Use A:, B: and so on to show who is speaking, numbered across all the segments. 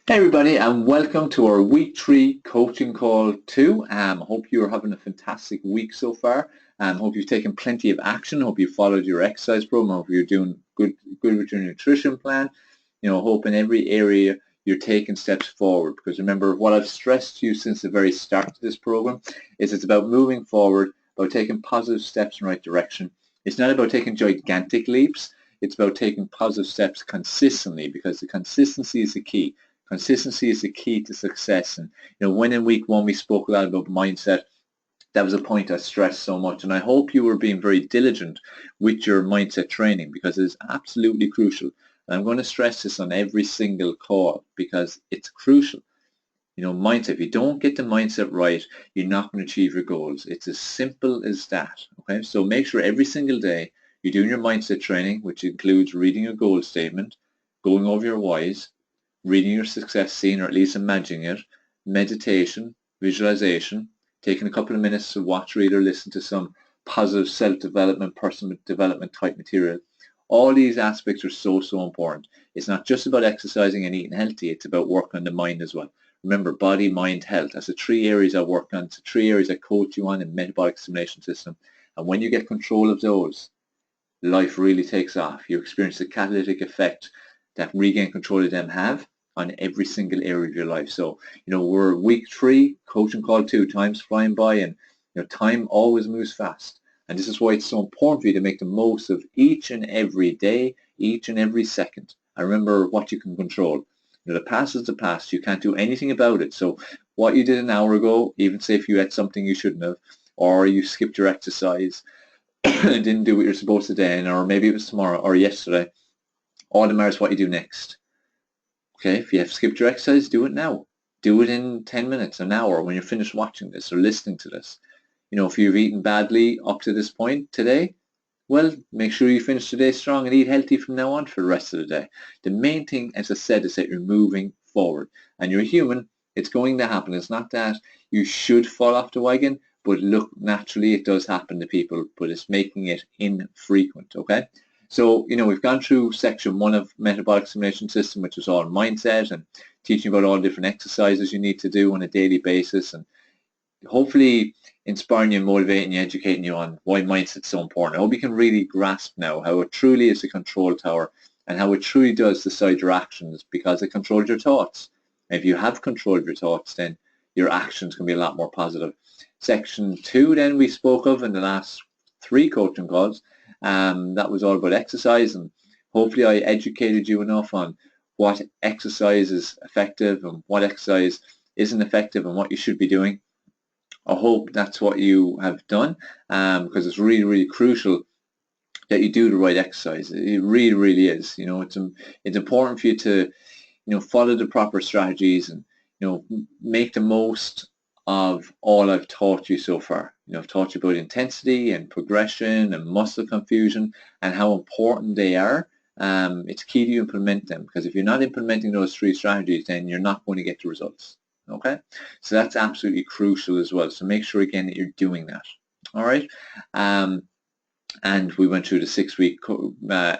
A: Hey everybody, and welcome to our week 3 coaching call 2. Hope you're having a fantastic week so far. Hope you've taken plenty of action. Hope you followed your exercise program. Hope you're doing good with your nutrition plan. Hope in every area you're taking steps forward. Because remember, what I've stressed to you since the very start of this program is it's about moving forward, about taking positive steps in the right direction. It's not about taking gigantic leaps. It's about taking positive steps consistently, because the consistency is the key. Consistency is the key to success. And when in week 1 we spoke a lot about mindset, that was a point I stressed so much. And I hope you were being very diligent with your mindset training, because it is absolutely crucial. And I'm going to stress this on every single call because it's crucial. Mindset. If you don't get the mindset right, you're not going to achieve your goals. It's as simple as that. Okay, so make sure every single day you're doing your mindset training, which includes reading your goal statement, going over your whys, reading your success scene, or at least imagining it, meditation, visualization, taking a couple of minutes to watch, read, or listen to some positive self-development, personal development type material. All these aspects are so important. It's not just about exercising and eating healthy, it's about working on the mind as well. Remember, body, mind, health. That's the 3 areas I work on. It's the 3 areas I coach you on in metabolic stimulation system. And when you get control of those, life really takes off. You experience the catalytic effect that regain control of them have on every single area of your life. So, we're week 3, coaching call 2, time's flying by, and time always moves fast. And this is why it's so important for you to make the most of each and every day, each and every second. And remember what you can control. The past is the past. You can't do anything about it. So what you did an hour ago, even say if you ate something you shouldn't have, or you skipped your exercise, and didn't do what you're supposed to then, or maybe it was tomorrow or yesterday, all that matters is what you do next. Okay, if you have skipped your exercise, do it now. Do it in 10 minutes, an hour, when you're finished watching this or listening to this. If you've eaten badly up to this point today, well, make sure you finish today strong and eat healthy from now on for the rest of the day. The main thing, as I said, is that you're moving forward. And you're human. It's going to happen. It's not that you should fall off the wagon, but look, naturally it does happen to people, but it's making it infrequent, okay? So, we've gone through section 1 of metabolic stimulation system, which is all mindset and teaching about all different exercises you need to do on a daily basis, and hopefully inspiring you, motivating you, educating you on why mindset's so important. I hope you can really grasp now how it truly is a control tower and how it truly does decide your actions, because it controls your thoughts. And if you have control of your thoughts, then your actions can be a lot more positive. Section 2 then we spoke of in the last 3 coaching calls. That was all about exercise, and hopefully I educated you enough on what exercise is effective and what exercise isn't effective and what you should be doing. I hope that's what you have done, because it's really crucial that you do the right exercise. It really is. It's important for you to follow the proper strategies and make the most of all I've taught you so far. I've taught you about intensity and progression and muscle confusion and how important they are. It's key to implement them, because if you're not implementing those 3 strategies, then you're not going to get the results. Okay, so that's absolutely crucial as well. So make sure again that you're doing that. All right, and we went through the 6-week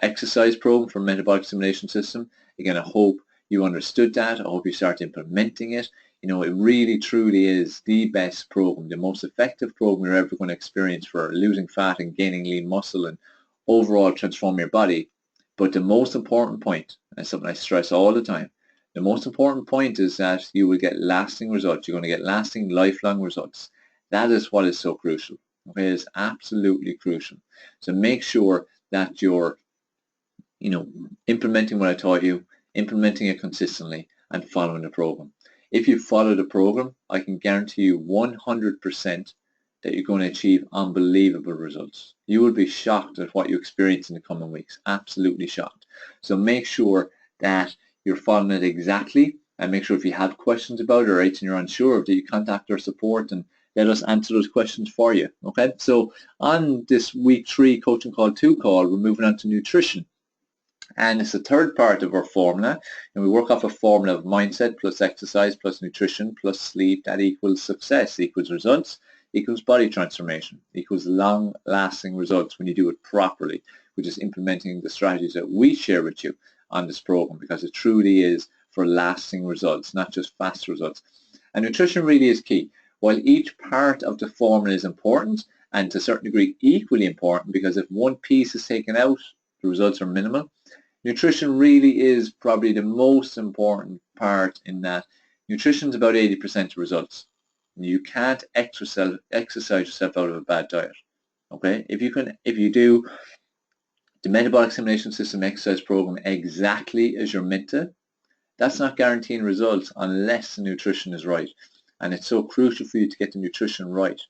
A: exercise program for metabolic stimulation system. Again, I hope you understood that. I hope you start implementing it. It really truly is the best program, the most effective program you're ever going to experience for losing fat and gaining lean muscle and overall transform your body. But the most important point, and something I stress all the time, the most important point is that you will get lasting results. You're going to get lasting, lifelong results. That is what is so crucial. Okay, it is absolutely crucial. So make sure that you're, implementing what I taught you, implementing it consistently, and following the program. If you follow the program, I can guarantee you 100% that you're going to achieve unbelievable results. You will be shocked at what you experience in the coming weeks. Absolutely shocked. So make sure that you're following it exactly, and make sure if you have questions about it or anything you're unsure of, that you contact our support and let us answer those questions for you. Okay, so on this week 3 coaching call 2 call, we're moving on to nutrition. And it's the 3rd part of our formula, and we work off a formula of mindset plus exercise plus nutrition plus sleep. That equals success, equals results, equals body transformation, equals long-lasting results when you do it properly, which is implementing the strategies that we share with you on this program, because it truly is for lasting results, not just fast results. And nutrition really is key. While each part of the formula is important, and to a certain degree equally important, because if one piece is taken out, the results are minimal, nutrition really is probably the most important part in that nutrition is about 80% of results. You can't exercise yourself out of a bad diet. Okay, if you do the metabolic stimulation system exercise program exactly as you're meant to, that's not guaranteeing results unless the nutrition is right. And it's so crucial for you to get the nutrition right,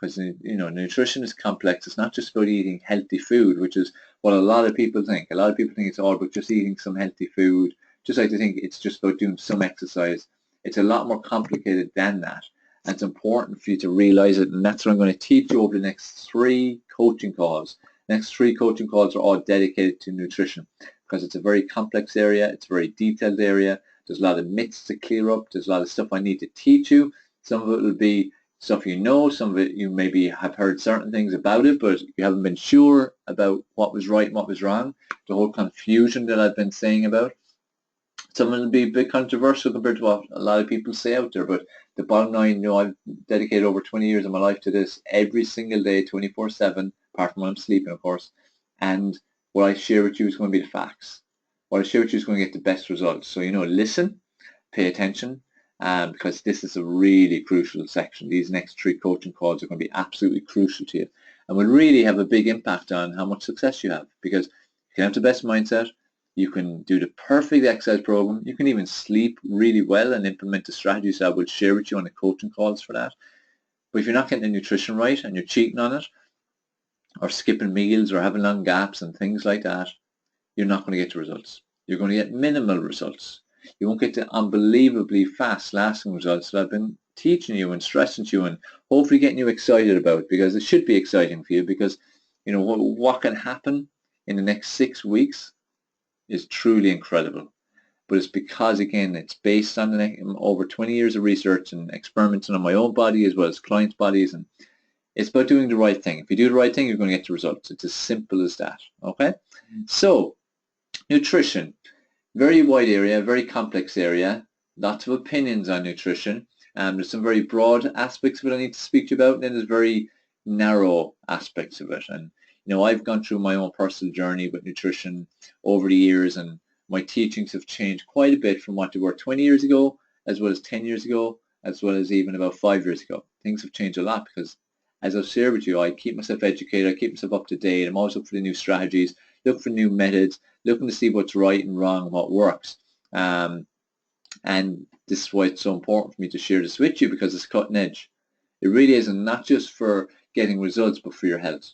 A: because nutrition is complex. It's not just about eating healthy food, which is what a lot of people think. A lot of people think it's all about just eating some healthy food, just like they think it's just about doing some exercise. It's a lot more complicated than that. And it's important for you to realize it, and that's what I'm going to teach you over the next 3 coaching calls. The next 3 coaching calls are all dedicated to nutrition, because it's a very complex area, it's a very detailed area. There's a lot of myths to clear up, there's a lot of stuff I need to teach you. Some of it will be stuff you know, some of it you maybe have heard certain things about it, but you haven't been sure about what was right and what was wrong. The whole confusion that I've been saying about. Some of it will be a bit controversial compared to what a lot of people say out there, but the bottom line, I've dedicated over 20 years of my life to this every single day, 24/7, apart from when I'm sleeping, of course. And what I share with you is going to be the facts. What I share with you is going to get the best results. So, listen, pay attention, because this is a really crucial section. These next 3 coaching calls are going to be absolutely crucial to you and will really have a big impact on how much success you have, because you can have the best mindset, you can do the perfect exercise program, you can even sleep really well and implement the strategies I will share with you on the coaching calls for that. But if you're not getting the nutrition right and you're cheating on it, or skipping meals or having long gaps and things like that, you're not going to get the results. You're going to get minimal results. You won't get the unbelievably fast lasting results that I've been teaching you and stressing to you and hopefully getting you excited about, because it should be exciting for you, because what can happen in the next 6 weeks is truly incredible. But it's because, again, it's based on over 20 years of research and experimenting on my own body as well as clients' bodies, and it's about doing the right thing. If you do the right thing, you're going to get the results. It's as simple as that, okay? So, nutrition, very wide area, very complex area, lots of opinions on nutrition. There's some very broad aspects of it I need to speak to you about, and then there's very narrow aspects of it. And I've gone through my own personal journey with nutrition over the years, and my teachings have changed quite a bit from what they were 20 years ago, as well as 10 years ago, as well as even about 5 years ago. Things have changed a lot because, as I've shared with you, I keep myself educated, I keep myself up to date. I'm always looking for the new strategies, look for new methods, looking to see what's right and wrong, what works. And this is why it's so important for me to share this with you, because it's cutting edge. It really is, and not just for getting results, but for your health.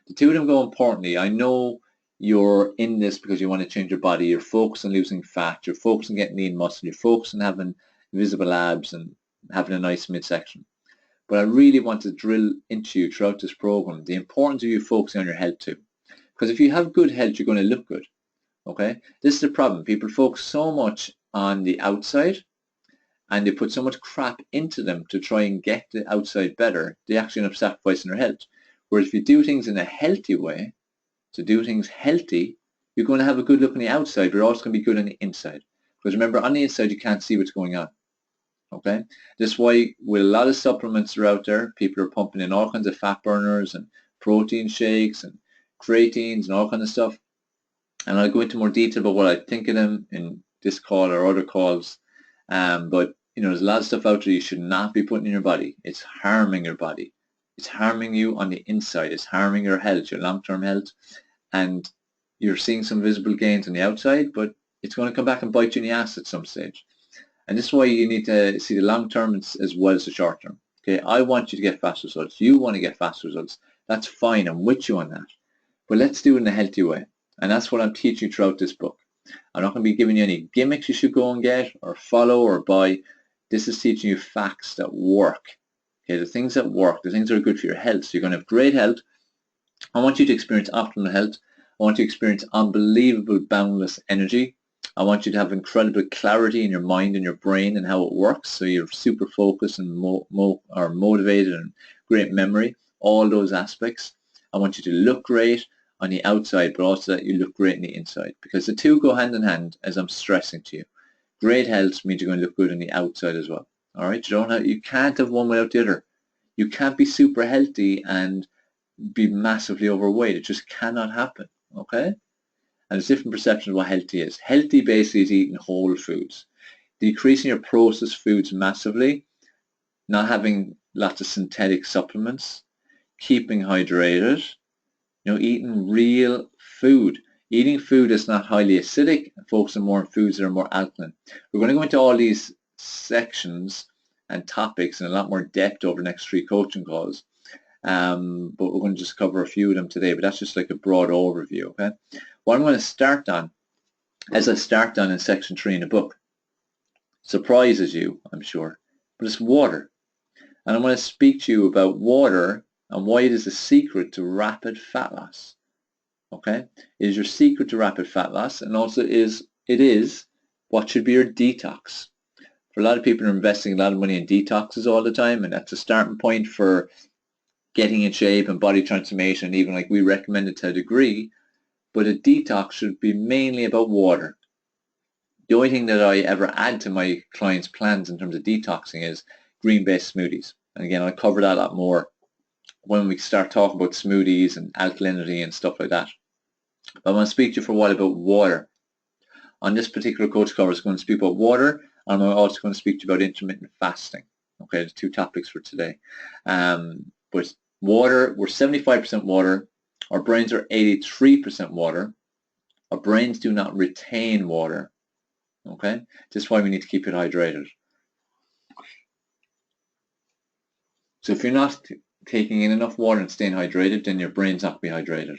A: The two of them go importantly. I know you're in this because you want to change your body. You're focused on losing fat. You're focused on getting lean muscle. You're focused on having visible abs and having a nice midsection. But I really want to drill into you throughout this program the importance of you focusing on your health too. Because if you have good health, you're going to look good. Okay? This is the problem. People focus so much on the outside, and they put so much crap into them to try and get the outside better, they actually end up sacrificing their health. Whereas if you do things in a healthy way, to do things healthy, you're going to have a good look on the outside, but you're also going to be good on the inside. Because remember, on the inside, you can't see what's going on. Okay? This is why with a lot of supplements that are out there, people are pumping in all kinds of fat burners and protein shakes and creatines and all kinds of stuff. And I'll go into more detail about what I think of them in this call or other calls. But there's a lot of stuff out there you should not be putting in your body. It's harming your body. It's harming you on the inside. It's harming your health, your long-term health. And you're seeing some visible gains on the outside, but it's going to come back and bite you in the ass at some stage. And this is why you need to see the long-term as well as the short-term. Okay, I want you to get fast results. You want to get fast results. That's fine. I'm with you on that. But let's do it in a healthy way. And that's what I'm teaching you throughout this book. I'm not going to be giving you any gimmicks you should go and get or follow or buy. This is teaching you facts that work. Okay, the things that work, the things that are good for your health. So you're going to have great health. I want you to experience optimal health. I want you to experience unbelievable, boundless energy. I want you to have incredible clarity in your mind and your brain and how it works. So you're super focused and motivated and great memory, all those aspects. I want you to look great on the outside, but also that you look great on the inside, because the two go hand in hand, as I'm stressing to you. Great health means you're going to look good on the outside as well. All right, you can't have one without the other. You can't be super healthy and be massively overweight. It just cannot happen. Okay, and there's different perceptions of what healthy is. Healthy basically is eating whole foods, decreasing your processed foods massively, not having lots of synthetic supplements, keeping hydrated, eating real food. Eating food that's not highly acidic, and focusing more on foods that are more alkaline. We're going to go into all these sections and topics in a lot more depth over the next 3 coaching calls. But we're going to just cover a few of them today, but that's just like a broad overview, okay? What I'm going to start on, as I start on in section 3 in the book, surprises you, I'm sure, but it's water. And I'm going to speak to you about water and why it is a secret to rapid fat loss. Okay, it is your secret to rapid fat loss, and also it is what should be your detox. For a lot of people are investing a lot of money in detoxes all the time, and that's a starting point for getting in shape and body transformation, even like we recommend it to a degree, but a detox should be mainly about water. The only thing that I ever add to my clients' plans in terms of detoxing is green-based smoothies. And again, I'll cover that a lot more when we start talking about smoothies and alkalinity and stuff like that. I want to speak to you for a while about water. On this particular coach cover, I'm going to speak about water, and I'm also going to speak to you about intermittent fasting. Okay, there's 2 topics for today. But water, we're 75% water. Our brains are 83% water. Our brains do not retain water. Okay, this is why we need to keep it hydrated. So if you're not taking in enough water and staying hydrated, then your brain's not going to be hydrated.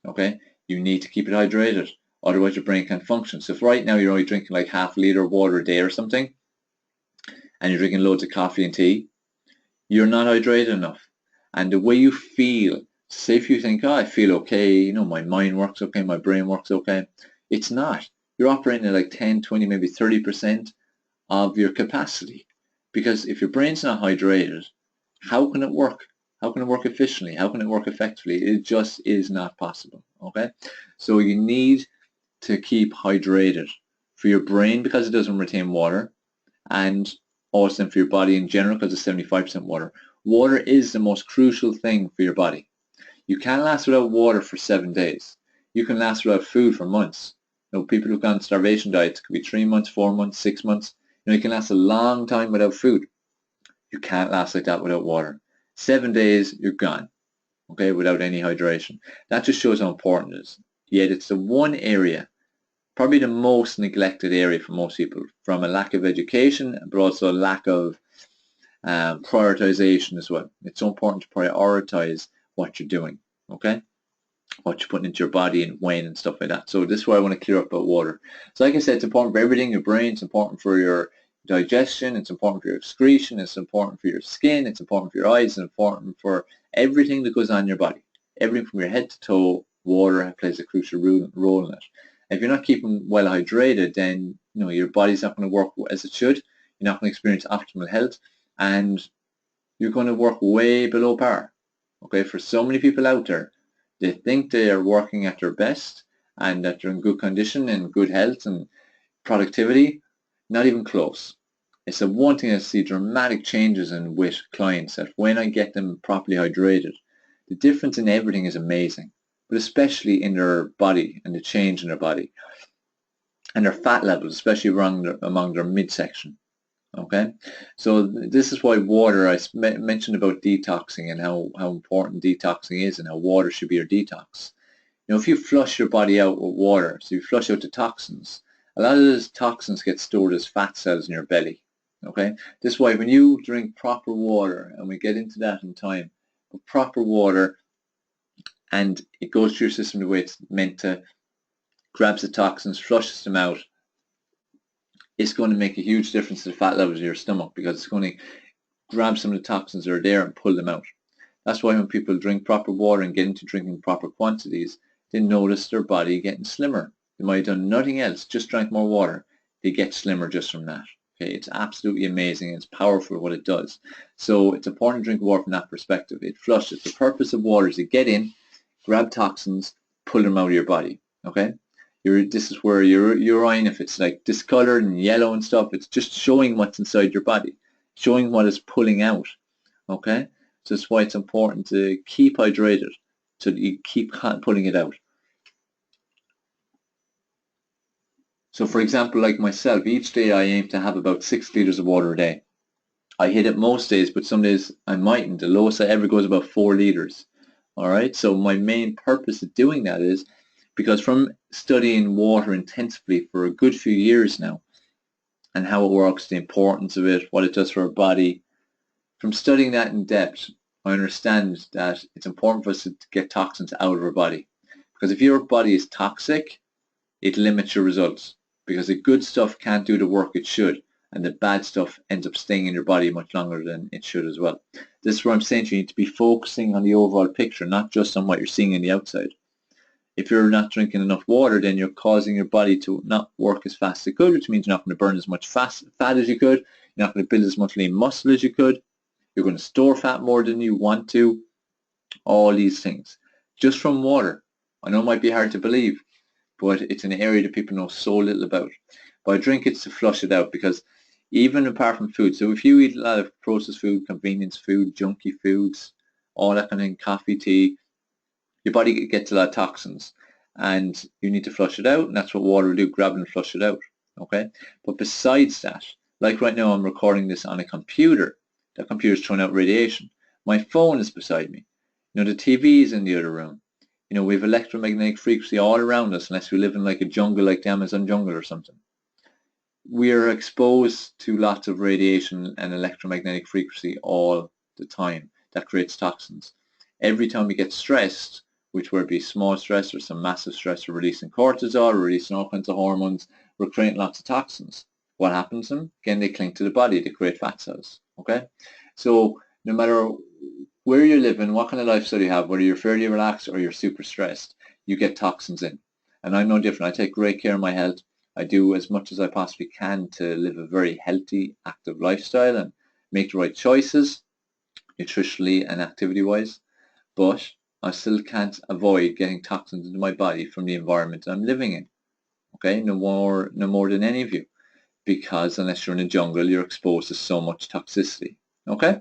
A: Okay, you need to keep it hydrated, otherwise your brain can't function. So if right now you're only drinking like half a litre of water a day or something, and you're drinking loads of coffee and tea, you're not hydrated enough. And the way you feel, say if you think, I feel okay, my mind works okay, my brain works okay, it's not. You're operating at like 10, 20, maybe 30% of your capacity. Because if your brain's not hydrated, how can it work? How can it work efficiently? How can it work effectively? It just is not possible, okay? So you need to keep hydrated for your brain because it doesn't retain water, and also for your body in general because it's 75% water. Water is the most crucial thing for your body. You can't last without water for 7 days. You can last without food for months. People who've gone on starvation diets could be 3 months, 4 months, 6 months. You can last a long time without food. You can't last like that without water. 7 days, you're gone, okay, without any hydration. That just shows how important it is. Yet it's the one area, probably the most neglected area for most people, from a lack of education, but also a lack of prioritization as well. It's so important to prioritize what you're doing, okay? What you're putting into your body and when and stuff like that. So this is why I want to clear up about water. So like I said, it's important for everything, your brain, it's important for your digestion, it's important for your excretion, it's important for your skin, it's important for your eyes, it's important for everything that goes on in your body. Everything from your head to toe, water plays a crucial role in it. If you're not keeping well hydrated, then your body's not going to work as it should. You're not going to experience optimal health, and you're going to work way below par. Okay, for so many people out there, they think they are working at their best and that they're in good condition and good health and productivity. Not even close. It's the one thing I see dramatic changes in with clients, that when I get them properly hydrated, the difference in everything is amazing, but especially in their body and the change in their body and their fat levels, especially among their midsection. Okay, so this is why water, I mentioned about detoxing and how important detoxing is and how water should be your detox. If you flush your body out with water, so you flush out the toxins, a lot of those toxins get stored as fat cells in your belly. Okay, this is why when you drink proper water, and we get into that in time, but proper water, and it goes through your system the way it's meant to, grabs the toxins, flushes them out, it's going to make a huge difference to the fat levels of your stomach, because it's going to grab some of the toxins that are there and pull them out. That's why when people drink proper water and get into drinking proper quantities, they notice their body getting slimmer. They might have done nothing else, just drank more water. They get slimmer just from that. Okay, it's absolutely amazing. It's powerful what it does. So it's important to drink water from that perspective. It flushes. The purpose of water is to get in, grab toxins, pull them out of your body. Okay, This is where your urine, if it's like discolored and yellow and stuff, it's just showing what's inside your body, showing what it's pulling out. Okay, so that's why it's important to keep hydrated, so that you keep pulling it out. So for example, like myself, each day I aim to have about 6 liters of water a day. I hit it most days, but some days I mightn't. The lowest I ever go is about 4 liters. All right, so my main purpose of doing that is because from studying water intensively for a good few years now, and how it works, the importance of it, what it does for our body, from studying that in depth, I understand that it's important for us to get toxins out of our body. Because if your body is toxic, it limits your results. Because the good stuff can't do the work it should, and the bad stuff ends up staying in your body much longer than it should as well. This is where I'm saying you need to be focusing on the overall picture, not just on what you're seeing on the outside. If you're not drinking enough water, then you're causing your body to not work as fast as it could, which means you're not going to burn as much fat as you could. You're not going to build as much lean muscle as you could. You're going to store fat more than you want to. All these things. Just from water. I know it might be hard to believe, but it's an area that people know so little about. But I drink it to flush it out, because even apart from food, so if you eat a lot of processed food, convenience food, junky foods, all that kind of thing, coffee, tea, your body gets a lot of toxins and you need to flush it out, and that's what water will do, grab and flush it out. Okay? But besides that, like right now I'm recording this on a computer. That computer is throwing out radiation. My phone is beside me. The TV is in the other room. We have electromagnetic frequency all around us, unless we live in like a jungle, like the Amazon jungle or something. We are exposed to lots of radiation and electromagnetic frequency all the time. That creates toxins. Every time we get stressed, which would be small stress or some massive stress, we're releasing cortisol, we're releasing all kinds of hormones, we're creating lots of toxins. What happens to them? Again, they cling to the body, they create fat cells. Okay? So no matter where you're living, what kind of lifestyle you have, whether you're fairly relaxed or you're super stressed, you get toxins in. And I'm no different. I take great care of my health. I do as much as I possibly can to live a very healthy, active lifestyle and make the right choices, nutritionally and activity-wise. But I still can't avoid getting toxins into my body from the environment I'm living in. Okay, no more than any of you, because unless you're in a jungle, you're exposed to so much toxicity. Okay,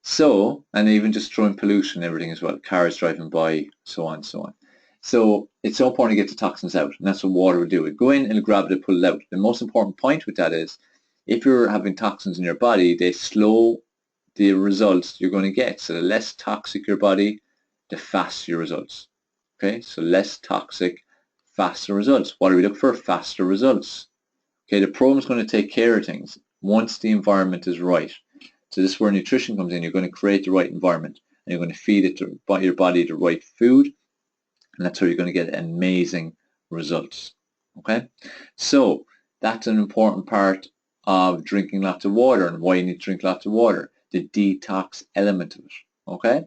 A: so, and even just throwing pollution and everything as well, cars driving by, so on and so on. So it's so important to get the toxins out, and that's what water will do. It go in and grab it, pull it out. The most important point with that is, if you're having toxins in your body, they slow the results you're going to get. So the less toxic your body, the faster your results. Okay, so less toxic, faster results. What do we look for? Faster results. Okay, the program is going to take care of things once the environment is right. So this is where nutrition comes in. You're going to create the right environment, and you're going to feed it to your body the right food, and that's how you're going to get amazing results. Okay, so that's an important part of drinking lots of water, and why you need to drink lots of water, the detox element of it. Okay,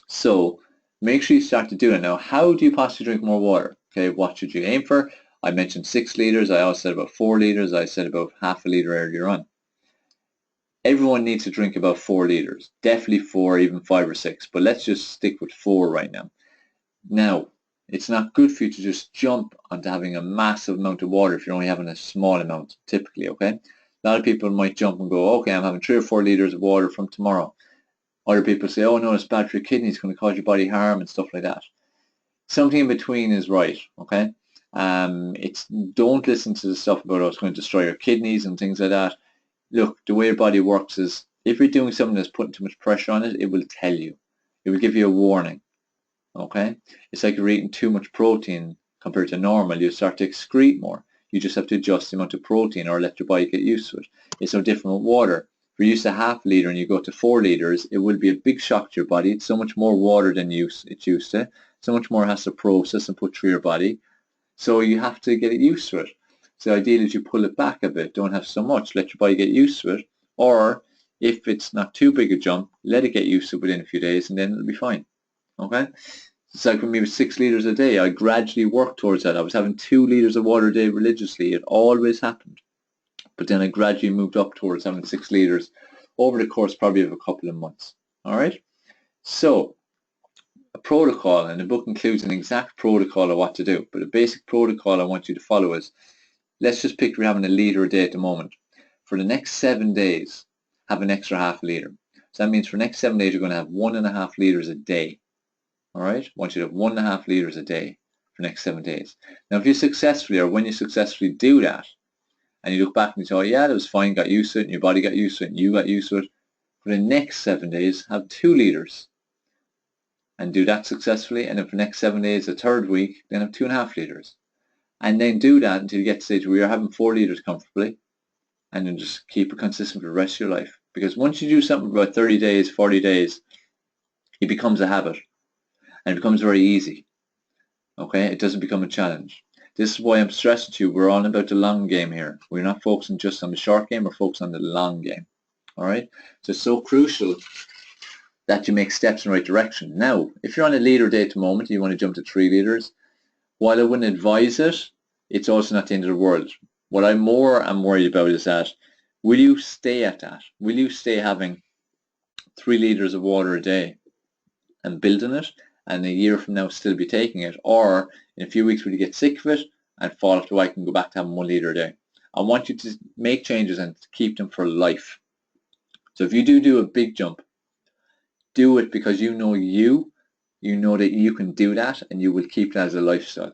A: so make sure you start to do it. Now, how do you possibly drink more water? Okay, what should you aim for? I mentioned 6 liters. I also said about 4 liters. I said about half a liter earlier on. Everyone needs to drink about 4 liters. Definitely 4, even 5 or 6. But let's just stick with 4 right now. Now, it's not good for you to just jump onto having a massive amount of water if you're only having a small amount, typically, okay? A lot of people might jump and go, okay, I'm having 3 or 4 liters of water from tomorrow. Other people say, oh no, it's bad for your kidneys, it's going to cause your body harm and stuff like that. Something in between is right, okay? Don't listen to the stuff about, oh, it's going to destroy your kidneys and things like that. Look, the way your body works is, if you're doing something that's putting too much pressure on it, it will tell you. It will give you a warning. Okay, it's like you're eating too much protein compared to normal. You start to excrete more. You just have to adjust the amount of protein or let your body get used to it. It's no different with water. If you're used to half a liter and you go to 4 liters, it will be a big shock to your body. It's so much more water than it's used to. So much more has to process and put through your body. So you have to get it used to it. So the idea is you pull it back a bit. Don't have so much. Let your body get used to it. Or if it's not too big a jump, let it get used to it within a few days, and then it'll be fine. Okay, it's like for me with 6 liters a day. I gradually worked towards that. I was having 2 liters of water a day religiously. It always happened, but then I gradually moved up towards having 6 liters over the course probably of a couple of months. All right, so a protocol, and the book includes an exact protocol of what to do. But a basic protocol I want you to follow is, let's just pick we're having a litre a day at the moment. For the next 7 days, have an extra half a litre. So that means for the next 7 days, you're going to have 1.5 litres a day. All right? I want you to have 1.5 litres a day for the next 7 days. Now, if you successfully, or when you successfully do that, and you look back and you say, oh yeah, that was fine, got used to it, and your body got used to it, and you got used to it, for the next 7 days, have 2 litres. And do that successfully, and then for the next 7 days, the third week, then have 2.5 litres. And then do that until you get to the stage where you're having 4 litres comfortably, and then just keep it consistent for the rest of your life. Because once you do something for about 30 days, 40 days, it becomes a habit, and it becomes very easy. Okay, it doesn't become a challenge. This is why I'm stressing to you, we're all about the long game here. We're not focusing just on the short game, we're focused on the long game. All right, so it's so crucial that you make steps in the right direction. Now, if you're on a litre day at the moment, you want to jump to 3 litres, while I wouldn't advise it, it's also not the end of the world. What I'm more worried about is that, will you stay at that? Will you stay having 3 litres of water a day and building it, and a year from now still be taking it? Or in a few weeks will you get sick of it and fall off the wagon and go back to having 1 litre a day? I want you to make changes and keep them for life. So if you do a big jump, do it because you know that you can do that, and you will keep that as a lifestyle.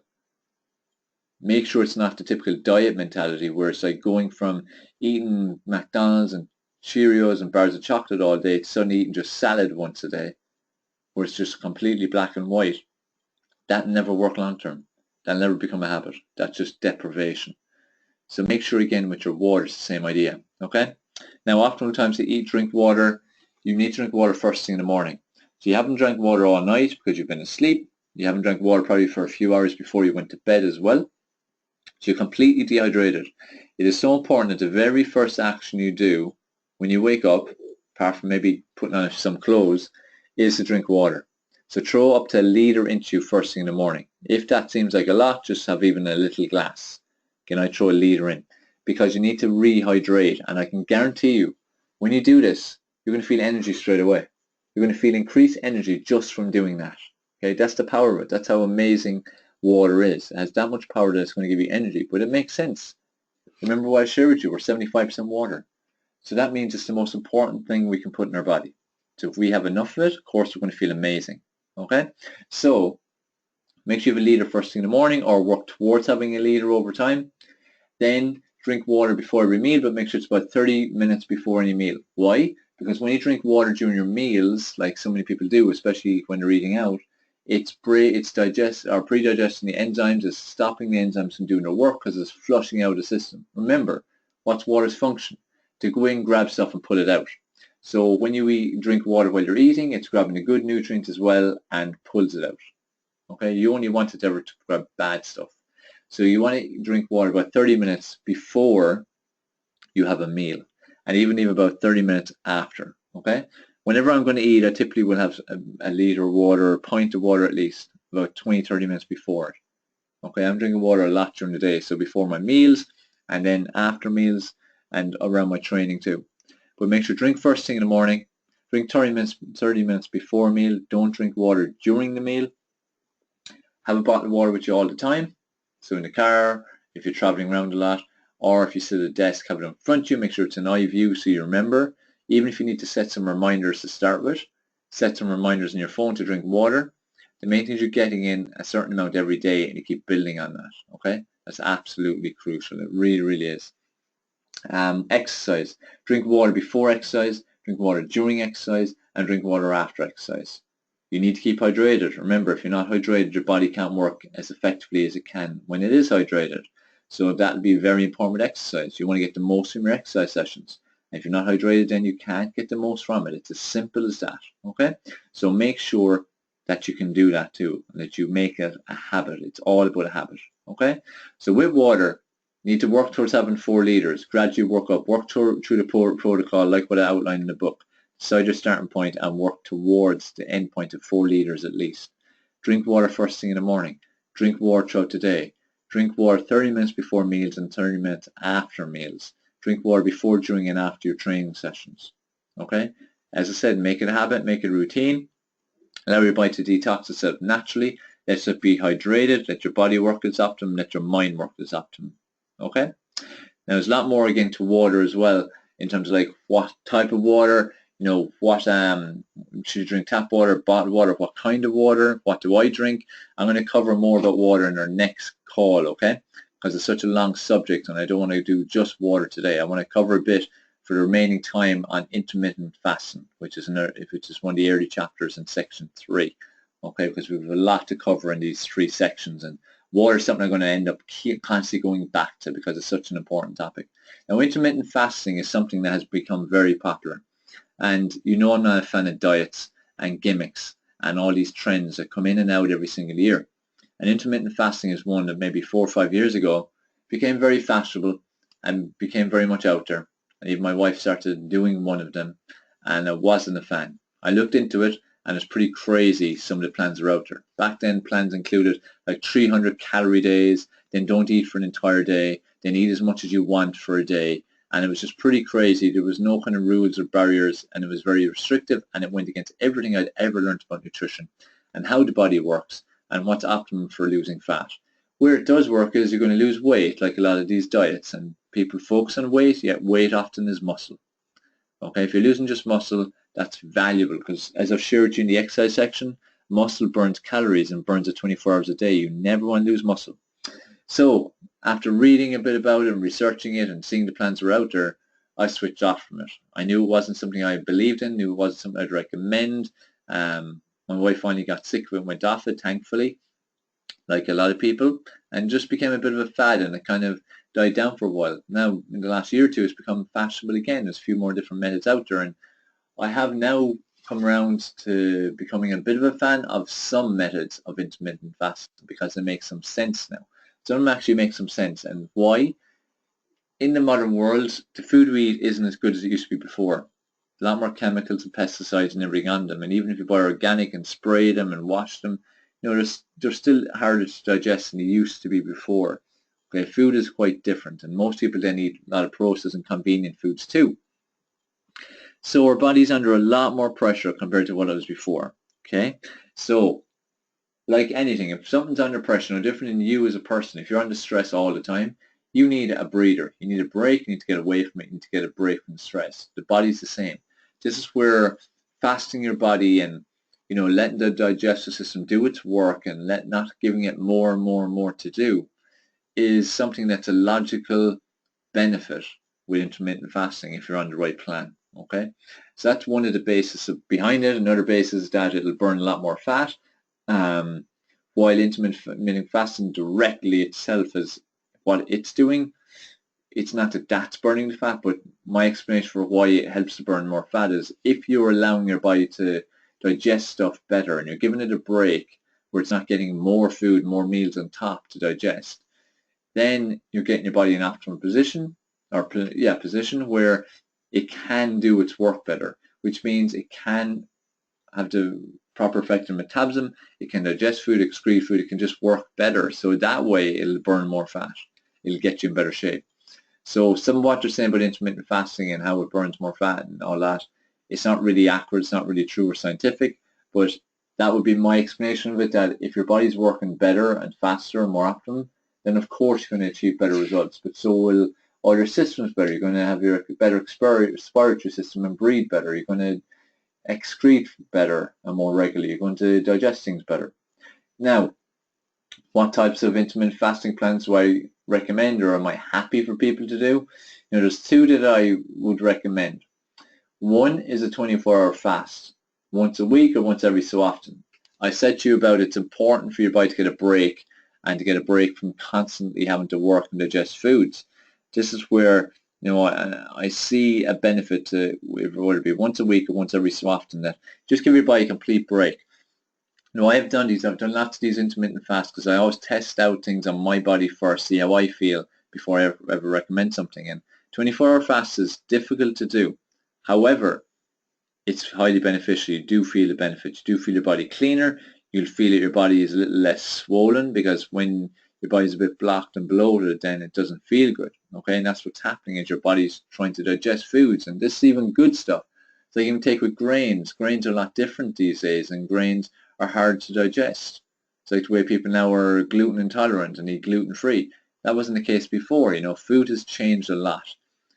A: Make sure it's not the typical diet mentality where it's like going from eating McDonald's and Cheerios and bars of chocolate all day to suddenly eating just salad once a day, where it's just completely black and white. That never work long term. That'll never become a habit. That's just deprivation. So make sure again with your water, it's the same idea. Okay? Now oftentimes to drink water, you need to drink water first thing in the morning. So you haven't drank water all night because you've been asleep. You haven't drank water probably for a few hours before you went to bed as well. So you're completely dehydrated. It is so important that the very first action you do when you wake up, apart from maybe putting on some clothes, is to drink water. So throw up to a litre into you first thing in the morning. If that seems like a lot, just have even a little glass. Can I throw a litre in? Because you need to rehydrate, and I can guarantee you, when you do this, you're going to feel energy straight away. You're going to feel increased energy just from doing that. Okay, that's the power of it. That's how amazing water is. It has that much power that it's going to give you energy, but it makes sense. Remember what I shared with you, we're 75% water. So that means it's the most important thing we can put in our body. So if we have enough of it, of course we're going to feel amazing. Okay, so make sure you have a litre first thing in the morning, or work towards having a litre over time. Then drink water before every meal, but make sure it's about 30 minutes before any meal. Why? Because when you drink water during your meals, like so many people do, especially when they're eating out, it's pre-digesting the enzymes, it's stopping the enzymes from doing their work because it's flushing out the system. Remember, what's water's function? To go in, grab stuff and pull it out. So when you drink water while you're eating, it's grabbing the good nutrients as well and pulls it out. Okay, you only want it ever to grab bad stuff. So you want to drink water about 30 minutes before you have a meal, and even about 30 minutes after. Okay, whenever I'm going to eat, I typically will have a litre of water, a pint of water at least, about 20-30 minutes before it. Okay, I'm drinking water a lot during the day, so before my meals, and then after meals, and around my training too. But make sure drink first thing in the morning, drink 30 minutes before a meal. Don't drink water during the meal. Have a bottle of water with you all the time. So in the car, if you're traveling around a lot, or if you sit at a desk, have it in front of you. Make sure it's an eye view so you remember. Even if you need to set some reminders to start with, set some reminders on your phone to drink water. The main thing is you're getting in a certain amount every day, and you keep building on that. Okay, that's absolutely crucial. It really, really is. Exercise. Drink water before exercise, drink water during exercise, and drink water after exercise. You need to keep hydrated. Remember, if you're not hydrated, your body can't work as effectively as it can when it is hydrated. So that'll be very important with exercise. You want to get the most from your exercise sessions. And if you're not hydrated, then you can't get the most from it. It's as simple as that. Okay? So make sure that you can do that too, and that you make it a habit. It's all about a habit. Okay? So with water, you need to work towards having 4 litres. Gradually work up. Work through the protocol like what I outlined in the book. Decide your starting point and work towards the end point of 4 litres at least. Drink water first thing in the morning. Drink water throughout the day. Drink water 30 minutes before meals and 30 minutes after meals. Drink water before, during, and after your training sessions. Okay? As I said, make it a habit, make it a routine. Allow your body to detox itself naturally. Let it be hydrated. Let your body work its optimum. Let your mind work its optimum. Okay? Now there's a lot more again to water as well in terms of like what type of water, what should you drink tap water, bottled water, what kind of water, what do I drink. I'm going to cover more about water in our next call, okay? Because it's such a long subject and I don't want to do just water today. I want to cover a bit for the remaining time on intermittent fasting, which is one of the early chapters in section 3, okay? Because we have a lot to cover in these 3 sections, and water is something I'm going to end up constantly going back to because it's such an important topic. Now, intermittent fasting is something that has become very popular. And I'm not a fan of diets and gimmicks and all these trends that come in and out every single year. And intermittent fasting is one that maybe 4 or 5 years ago became very fashionable and became very much out there. And even my wife started doing one of them, and I wasn't a fan. I looked into it, and it's pretty crazy some of the plans are out there. Back then, plans included like 300 calorie days, then don't eat for an entire day, then eat as much as you want for a day, and it was just pretty crazy. There was no kind of rules or barriers, and it was very restrictive, and it went against everything I'd ever learned about nutrition and how the body works and what's optimum for losing fat. Where it does work is you're going to lose weight, like a lot of these diets, and people focus on weight, yet weight often is muscle. Okay, if you're losing just muscle, that's valuable because, as I've shared with you in the exercise section, muscle burns calories and burns it 24 hours a day. You never want to lose muscle. So after reading a bit about it and researching it and seeing the plans were out there, I switched off from it. I knew it wasn't something I believed in, knew it wasn't something I'd recommend. My wife finally got sick of it and went off it, thankfully, like a lot of people, and just became a bit of a fad, and it kind of died down for a while. Now, in the last year or two, it's become fashionable again. There's a few more different methods out there, and I have now come around to becoming a bit of a fan of some methods of intermittent fasting because they make some sense now. Some of them actually make some sense. And why? In the modern world, the food we eat isn't as good as it used to be before. A lot more chemicals and pesticides and everything on them. And even if you buy organic and spray them and wash them, they're still harder to digest than they used to be before. Okay, food is quite different. And most people then eat a lot of processed and convenient foods too. So our body's under a lot more pressure compared to what it was before. Okay, so like anything, if something's under pressure, no different than you as a person, if you're under stress all the time, you need a breather. You need a break. You need to get away from it. You need to get a break from the stress. The body's the same. This is where fasting your body and letting the digestive system do its work and not giving it more and more and more to do is something that's a logical benefit with intermittent fasting if you're on the right plan. Okay, so that's one of the bases behind it. Another basis is that it'll burn a lot more fat, while intermittent fasting directly itself is what it's doing. It's not that that's burning the fat, but my explanation for why it helps to burn more fat is if you're allowing your body to digest stuff better and you're giving it a break where it's not getting more food, more meals on top to digest, then you're getting your body in an optimal position, position where it can do its work better, which means it can have the proper effect on metabolism, it can digest food, excrete food, it can just work better. So that way it'll burn more fat. It'll get you in better shape. So some of what you're saying about intermittent fasting and how it burns more fat and all that, it's not really accurate, it's not really true or scientific, but that would be my explanation of it, that if your body's working better and faster and more optimum, then of course you're going to achieve better results, but so will all your systems better. You're going to have your better respiratory system and breathe better. You're going to excrete better and more regularly. You're going to digest things better. Now, what types of intermittent fasting plans do I recommend, or am I happy for people to do? There's 2 that I would recommend. One is a 24-hour fast, once a week or once every so often. I said to you about it's important for your body to get a break and to get a break from constantly having to work and digest foods. This is where I see a benefit to whether it be once a week or once every so often, that just give your body a complete break. I've done lots of these intermittent fasts because I always test out things on my body first, see how I feel before I ever recommend something. And 24-hour fast is difficult to do. However, it's highly beneficial. You do feel the benefits. You do feel your body cleaner. You'll feel that your body is a little less swollen, because when your body's a bit blocked and bloated, then it doesn't feel good. Okay, and that's what's happening, is your body's trying to digest foods, and this is even good stuff. So you can take with grains. Grains are a lot different these days, and grains are hard to digest. It's like the way people now are gluten intolerant and eat gluten-free. That wasn't the case before. Food has changed a lot.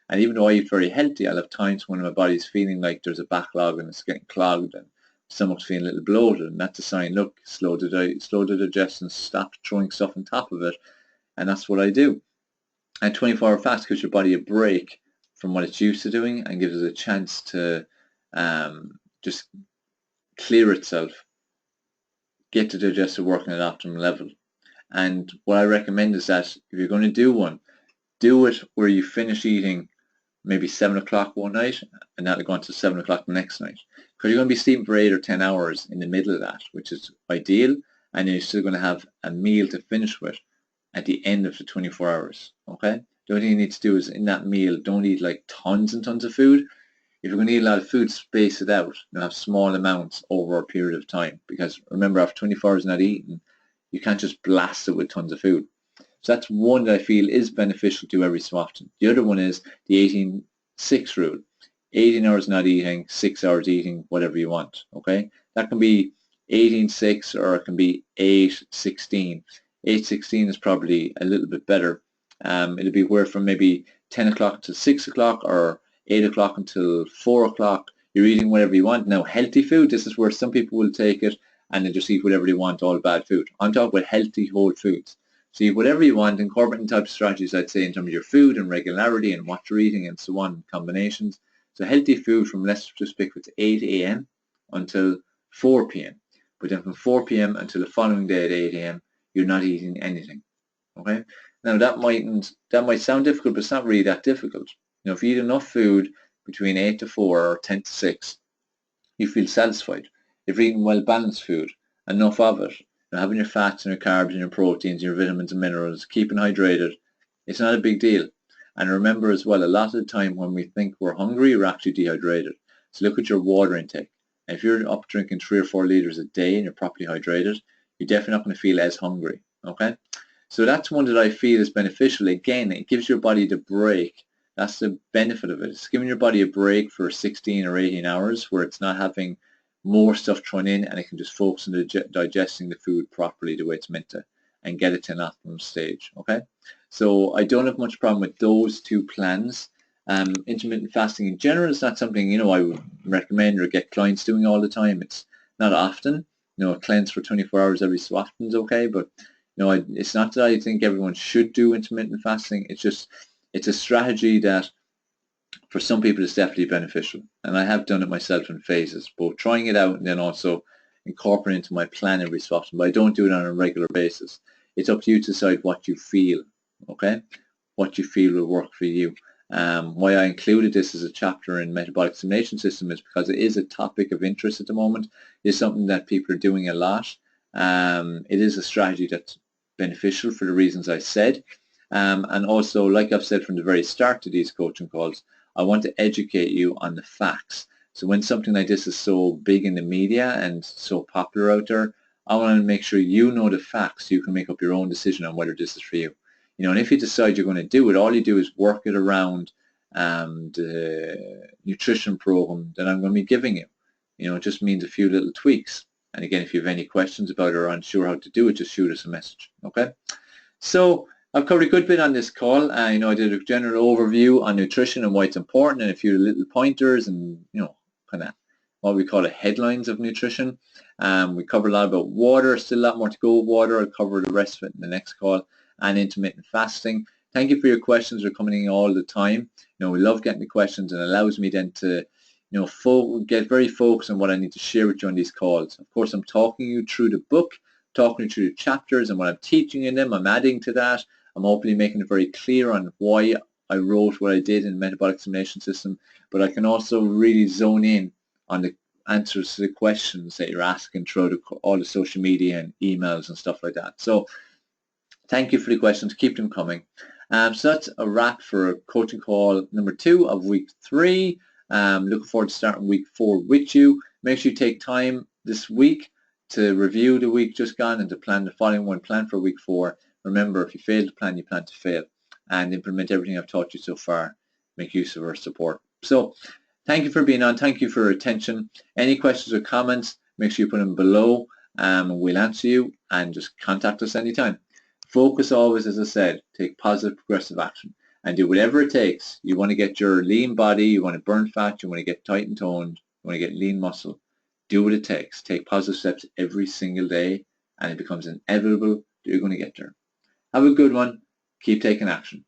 A: And even though I eat very healthy, I'll have times when my body's feeling like there's a backlog and it's getting clogged and stomach's feeling a little bloated, and that's a sign, look, slow the digestion, stop throwing stuff on top of it, and that's what I do. And 24-hour fast gives your body a break from what it's used to doing and gives it a chance to just clear itself, get the digestive working at optimal level. And what I recommend is that if you're going to do one, do it where you finish eating maybe 7 o'clock one night and that'll go on to 7 o'clock the next night. Because you're going to be sleeping for 8 or 10 hours in the middle of that, which is ideal, and you're still going to have a meal to finish with at the end of the 24 hours, okay? The only thing you need to do is in that meal, don't eat like tons and tons of food. If you're going to eat a lot of food, space it out. Have small amounts over a period of time, because remember, after 24 hours not eating, you can't just blast it with tons of food. So that's one that I feel is beneficial to every so often. The other one is the 18-6 rule. 18 hours not eating, 6 hours eating, whatever you want, okay? That can be 18-6 or it can be 8-16. 8-16 is probably a little bit better. It'll be where from maybe 10 o'clock to 6 o'clock or 8 o'clock until 4 o'clock. You're eating whatever you want. Now, healthy food, this is where some people will take it and they just eat whatever they want, all bad food. I'm talking about healthy whole foods. So you whatever you want, incorporating type of strategies, I'd say, in terms of your food and regularity and what you're eating and so on, combinations. So healthy food from, let's just pick with 8 a.m. until 4 p.m. But then from 4 p.m. until the following day at 8 a.m., you're not eating anything, okay? Now that might sound difficult, but it's not really that difficult. If you eat enough food between 8 to 4 or 10 to 6, you feel satisfied. If you're eating well-balanced food, enough of it, having your fats and your carbs and your proteins, your vitamins and minerals, keeping hydrated, it's not a big deal. And remember as well, a lot of the time when we think we're hungry, we're actually dehydrated. So look at your water intake. And if you're up drinking 3 or 4 liters a day and you're properly hydrated, you're definitely not going to feel as hungry, okay? So that's one that I feel is beneficial. Again, it gives your body the break. That's the benefit of it. It's giving your body a break for 16 or 18 hours where it's not having more stuff thrown in, and it can just focus on digesting the food properly the way it's meant to and get it to an optimum stage, okay? So I don't have much problem with those two plans. Intermittent fasting in general is not something, I would recommend or get clients doing all the time. It's not often. A cleanse for 24 hours every so often is okay, but it's not that I think everyone should do intermittent fasting. It's a strategy that for some people it's definitely beneficial, and I have done it myself in phases, both trying it out and then also incorporating into my plan every so often, but I don't do it on a regular basis. It's up to you to decide what you feel, okay? What you feel will work for you. Why I included this as a chapter in metabolic stimulation system is because it is a topic of interest at the moment. It's something that people are doing a lot. It is a strategy that's beneficial for the reasons I said. And also, like I've said from the very start of these coaching calls, I want to educate you on the facts. So when something like this is so big in the media and so popular out there, I want to make sure you know the facts so you can make up your own decision on whether this is for you. And if you decide you're going to do it, all you do is work it around the nutrition program that I'm going to be giving you. It just means a few little tweaks. And again, if you have any questions about it or unsure how to do it, just shoot us a message, okay? So I've covered a good bit on this call. I did a general overview on nutrition and why it's important and a few little pointers and, kind of what we call the headlines of nutrition. We covered a lot about water, still a lot more to go with water. I'll cover the rest of it in the next call, and intermittent fasting. Thank you for your questions. They're coming in all the time. We love getting the questions, and it allows me then to, get very focused on what I need to share with you on these calls. Of course, I'm talking you through the book, talking you through the chapters and what I'm teaching in them. I'm adding to that. I'm hopefully making it very clear on why I wrote what I did in metabolic stimulation system, but I can also really zone in on the answers to the questions that you're asking through all the social media and emails and stuff like that. So thank you for the questions. Keep them coming. So that's a wrap for coaching call number 2 of week 3. Looking forward to starting week 4 with you. Make sure you take time this week to review the week just gone and to plan the following one. Plan for week 4. Remember, if you fail to plan, you plan to fail, and implement everything I've taught you so far. Make use of our support. So Thank you for being on. Thank you for your attention. Any questions or comments, make sure you put them below. We'll answer you, and just contact us anytime. Focus always, as I said, take positive progressive action and do whatever it takes. You want to get your lean body, you want to burn fat, you want to get tight and toned, you want to get lean muscle. Do what it takes. Take positive steps every single day, and it becomes inevitable that you're going to get there. Have a good one. Keep taking action.